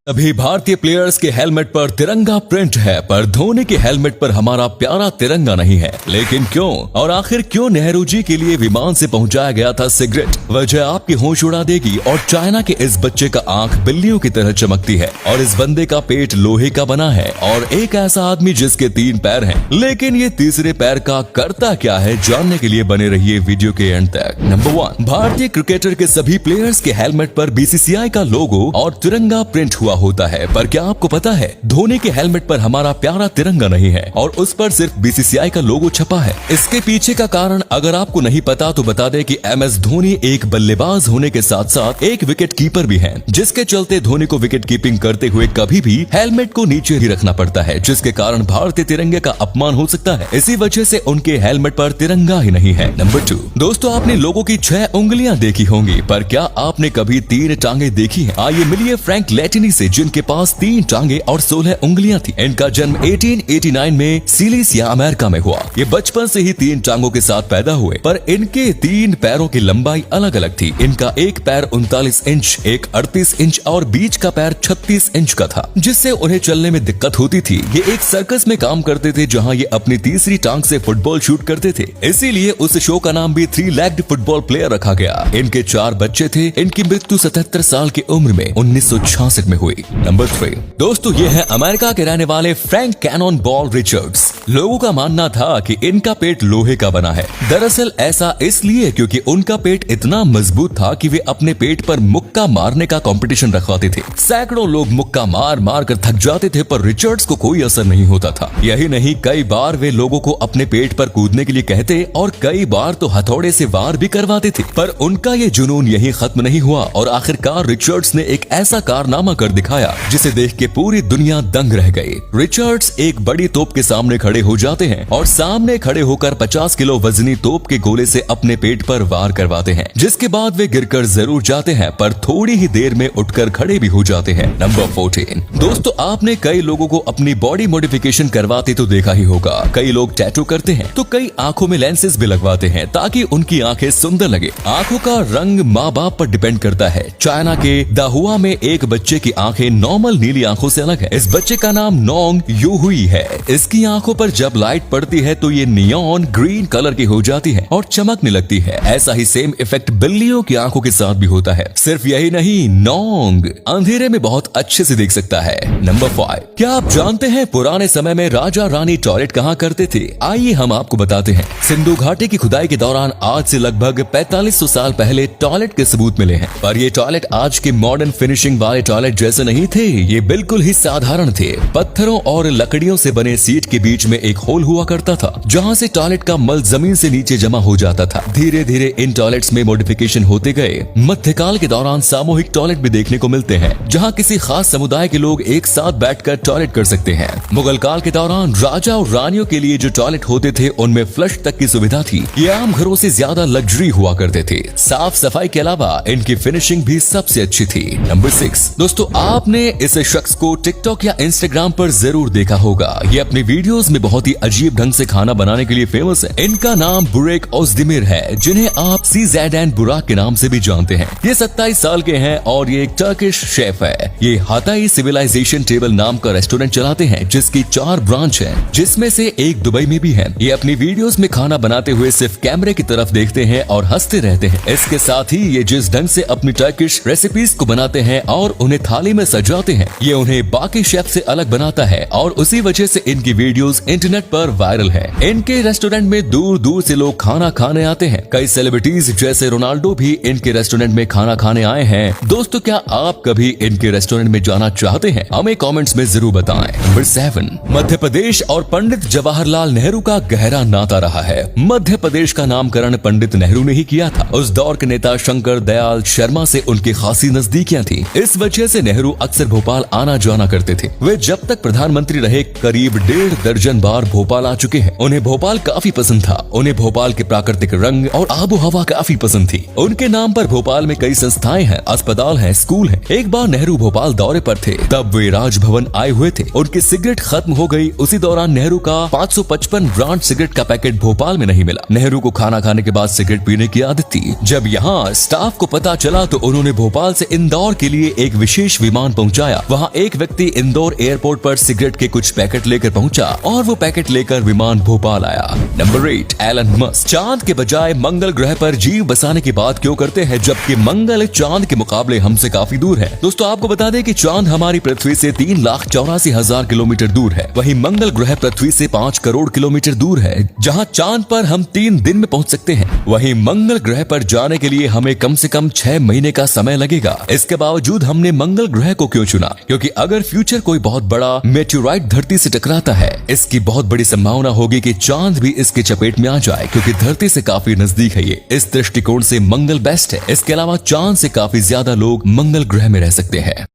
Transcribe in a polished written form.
अभी भारतीय प्लेयर्स के हेलमेट पर तिरंगा प्रिंट है, पर धोनी के हेलमेट पर हमारा प्यारा तिरंगा नहीं है। लेकिन क्यों, और आखिर क्यों नेहरू जी के लिए विमान से पहुंचाया गया था सिगरेट? वजह आपकी होश उड़ा देगी। और चाइना के इस बच्चे का आंख बिल्लियों की तरह चमकती है, और इस बंदे का पेट लोहे का बना है, और एक ऐसा आदमी जिसके 3 पैर हैं, लेकिन ये तीसरे पैर का करता क्या है, जानने के लिए बने रहिए वीडियो के एंड तक। नंबर 1, भारतीय क्रिकेटर के सभी प्लेयर्स के हेलमेट पर बीसीसीआई का लोगो और तिरंगा प्रिंट हुआ होता है, पर क्या आपको पता है धोनी के हेलमेट पर हमारा प्यारा तिरंगा नहीं है और उस पर सिर्फ बीसीसीआई का लोगो छपा है। इसके पीछे का कारण अगर आपको नहीं पता तो बता दें कि एमएस धोनी एक बल्लेबाज होने के साथ साथ एक विकेट कीपर भी है, जिसके चलते धोनी को विकेट कीपिंग करते हुए कभी भी हेलमेट को नीचे ही रखना पड़ता है, जिसके कारण भारतीय तिरंगे का अपमान हो सकता है। इसी वजह से उनके हेलमेट पर तिरंगा ही नहीं है। नंबर 2, दोस्तों आपने लोगों की 6 उंगलियां देखी होंगी, पर क्या आपने कभी 3 टांगे देखी है? आइए मिलिए फ्रैंक लेटिनी से, जिनके पास 3 टांगे और 16 उंगलियां थी। इनका जन्म 1889 में सिलिसिया अमेरिका में हुआ। ये बचपन से ही 3 टांगों के साथ पैदा हुए, पर इनके 3 पैरों की लंबाई अलग अलग थी। इनका एक पैर 39 इंच, एक 38 इंच और बीच का पैर 36 इंच का था, जिससे उन्हें चलने में दिक्कत होती थी। ये एक सर्कस में काम करते थे, जहाँ ये अपनी तीसरी टांग से फुटबॉल शूट करते थे, इसीलिए उस शो का नाम भी 3 लेग्ड फुटबॉल प्लेयर रखा गया। इनके 4 बच्चे थे। इनकी मृत्यु 77 साल की उम्र में 1966 में हुई। नंबर 3, दोस्तों ये है अमेरिका के रहने वाले फ्रैंक कैनन बॉल रिचर्ड्स। लोगों का मानना था कि इनका पेट लोहे का बना है। दरअसल ऐसा इसलिए क्योंकि उनका पेट इतना मजबूत था कि वे अपने पेट पर मुक्का मारने का कंपटीशन रखवाते थे। सैकड़ों लोग मुक्का मार मार कर थक जाते थे, पर रिचर्ड्स को कोई असर नहीं होता था। यही नहीं, कई बार वे लोगों को अपने पेट पर कूदने के लिए कहते और कई बार तो हथौड़े से वार भी करवाते थे। पर उनका ये जुनून यही खत्म नहीं हुआ और आखिरकार रिचर्ड्स ने एक ऐसा कारनामा कर दिखाया जिसे देख के पूरी दुनिया दंग रह गई। रिचर्ड्स एक बड़ी तोप के सामने खड़े हो जाते हैं और सामने खड़े होकर 50 किलो वजनी तोप के गोले से अपने पेट पर वार करवाते हैं, जिसके बाद वे गिरकर जरूर जाते हैं, पर थोड़ी ही देर में उठकर खड़े भी हो जाते हैं। नंबर 14, दोस्तों आपने कई लोगों को अपनी बॉडी मॉडिफिकेशन करवाते तो देखा ही होगा। कई लोग टैटू करते हैं तो कई आंखों में लेंसेज भी लगवाते हैं ताकि उनकी आंखें सुंदर लगे। आंखों का रंग माँ बाप पर डिपेंड करता है। चाइना के दाहुआ में एक बच्चे की आंखें नॉर्मल नीली आंखों से अलग है। इस बच्चे का नाम नोंग यू हुई है। इसकी आंखों पर जब लाइट पड़ती है तो ये नियॉन ग्रीन कलर की हो जाती है और चमकने लगती है। ऐसा ही सेम इफेक्ट बिल्लियों की आंखों के साथ भी होता है। सिर्फ यही नहीं, नोंग अंधेरे में बहुत अच्छे से देख सकता है। नंबर 5, क्या आप जानते हैं पुराने समय में राजा रानी टॉयलेट कहाँ करते थे? आइए हम आपको बताते हैं। सिंधु घाटी की खुदाई के दौरान आज से लगभग 4500 साल पहले टॉयलेट के सबूत मिले हैं, पर ये टॉयलेट आज के मॉडर्न फिनिशिंग वाले टॉयलेट जैसे नहीं थे। ये बिल्कुल ही साधारण थे। पत्थरों और लकड़ियों से बने सीट के बीच में एक होल हुआ करता था, जहाँ से टॉयलेट का मल जमीन से नीचे जमा हो जाता था। धीरे धीरे इन टॉयलेट्स में मॉडिफिकेशन होते गए। मध्यकाल के दौरान सामूहिक टॉयलेट भी देखने को मिलते हैं, जहाँ किसी खास समुदाय के लोग एक साथ बैठकर टॉयलेट कर सकते हैं। मुगल काल के दौरान राजा और रानियों के लिए जो टॉयलेट होते थे उनमें फ्लश तक की सुविधा थी। ये आम घरों से ज्यादा लग्जरी हुआ करते थे। साफ सफाई के अलावा इनकी फिनिशिंग भी सबसे अच्छी थी। नंबर 6, दोस्तों आपने इस शख्स को टिकटॉक या इंस्टाग्राम पर जरूर देखा होगा। ये अपनी वीडियोस में बहुत ही अजीब ढंग से खाना बनाने के लिए फेमस है। इनका नाम बुरेक ओज़देमिर है, जिन्हें आप CZN बुराक के नाम से भी जानते हैं। ये 27 साल के हैं और ये एक टर्किश शेफ है। ये हाताई सिविलाइजेशन टेबल नाम का रेस्टोरेंट चलाते हैं, जिसकी 4 ब्रांच है, जिसमें से एक दुबई में भी है। ये अपनी वीडियोस में खाना बनाते हुए सिर्फ कैमरे की तरफ देखते हैं और हंसते रहते हैं। इसके साथ ही ये जिस ढंग से अपनी टर्किश रेसिपीज को बनाते हैं और उन्हें थाली में सजाते हैं, ये उन्हें बाकी शेफ से अलग बनाता है और उसी वजह से इनकी वीडियोस इंटरनेट पर वायरल है। इनके रेस्टोरेंट में दूर दूर से लोग खाना खाने आते हैं। कई सेलिब्रिटीज जैसे रोनाल्डो भी इनके रेस्टोरेंट में खाना खाने आए हैं। दोस्तों क्या आप कभी इनके रेस्टोरेंट में जाना चाहते हैं? हमें कमेंट्स में जरूर बताएं। नंबर 7, मध्य प्रदेश और पंडित जवाहरलाल नेहरू का गहरा नाता रहा है। मध्य प्रदेश का नामकरण पंडित नेहरू ने ही किया था। उस दौर के नेता शंकर दयाल शर्मा से उनकी खासी नजदीकियां थी। इस वजह से नेहरू अक्सर भोपाल आना जाना करते थे। वे जब तक प्रधानमंत्री रहे करीब 1.5 दर्जन बार भोपाल आ चुके हैं। उन्हें भोपाल काफी पसंद था। उन्हें भोपाल के प्राकृतिक रंग और आबो हवा काफी पसंद थी। उनके नाम पर भोपाल में कई संस्थाएं हैं, अस्पताल हैं, स्कूल हैं। एक बार नेहरू भोपाल दौरे पर थे, तब वे राजभवन आए हुए थे। उनकी सिगरेट खत्म हो गई। उसी दौरान नेहरू का 555 ब्रांड सिगरेट का पैकेट भोपाल में नहीं मिला। नेहरू को खाना खाने के बाद सिगरेट पीने की आदत थी। जब यहाँ स्टाफ को पता चला तो उन्होंने भोपाल से इंदौर के लिए एक विशेष विमान पहुंचाया, वहां एक व्यक्ति इंदौर एयरपोर्ट पर सिगरेट के कुछ पैकेट लेकर पहुंचा और वो पैकेट लेकर विमान भोपाल आया। नंबर 8, एलन मस्क चांद के बजाय मंगल ग्रह पर जीव बसाने की बात क्यों करते हैं, जबकि मंगल चांद के मुकाबले हमसे काफी दूर है। दोस्तों आपको बता दें कि चांद हमारी पृथ्वी से 3,84,000 किलोमीटर दूर है, वहीं मंगल ग्रह पृथ्वी से 5 करोड़ किलोमीटर दूर है। जहां चांद पर हम 3 दिन में पहुंच सकते हैं, वहीं मंगल ग्रह पर जाने के लिए हमें कम से कम 6 महीने का समय लगेगा। इसके बावजूद हमने मंगल ग्रह को क्यों चुना? क्योंकि अगर फ्यूचर कोई बहुत बड़ा मेटेओराइट धरती से टकराता है, इसकी बहुत बड़ी संभावना होगी कि चांद भी इसके चपेट में आ जाए, क्योंकि धरती से काफी नजदीक है ये। इस दृष्टिकोण से मंगल बेस्ट है। इसके अलावा चांद से काफी ज्यादा लोग मंगल ग्रह में रह सकते हैं।